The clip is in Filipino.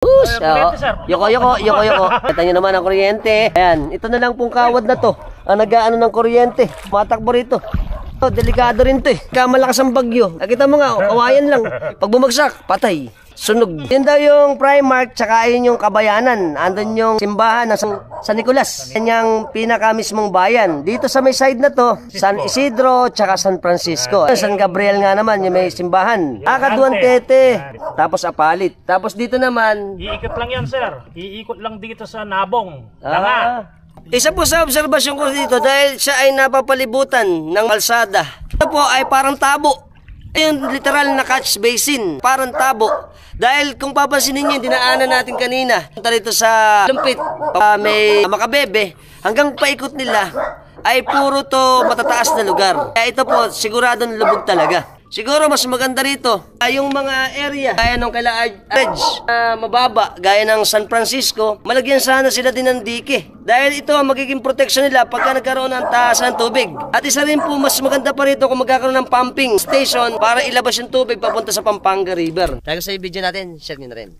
Yoko. Kita nyo naman ang kuryente. Ayan, ito na lang pong kawad na to ang nag-aano ng kuryente. Matakbo rito. Delikado rin to eh. Kamalakas ang bagyo. Nakita mo nga, kawayan lang. Pag bumagsak, patay. Sunog. Yun daw yung Primark, tsaka yun yung Kabayanan. Andun yung simbahan ng San Nicolas. Yan yung pinaka mismong bayan. Dito sa may side na to, San Isidro, tsaka San Francisco. San Gabriel nga naman, yung may simbahan. Duantete, tapos Apalit. Tapos dito naman... Iikot lang yan, sir. Iikot lang dito sa Nabong. Tanga. Isa po sa obserbasyon ko dito, dahil siya ay napapalibutan ng kalsada. Ito po ay parang tabo. Ayun, literal na catch basin. Parang tabo. Dahil kung papansinin nyo, dinaanan natin kanina. Punta rito sa Lumpit, may Makabebe. Hanggang paikot nila ay puro to matataas na lugar. Kaya ito po, siguradong lubog talaga. Siguro mas maganda rito yung mga area gaya ng kaila Edge, mababa, gaya ng San Francisco, malagyan sana sila din ng dike. Dahil ito ang magiging protection nila pagka nagkaroon ng taas ng tubig. At isa rin po, mas maganda pa rito kung magkakaroon ng pumping station para ilabas yung tubig papunta sa Pampanga River. Tayo sa video natin, share nyo na rin.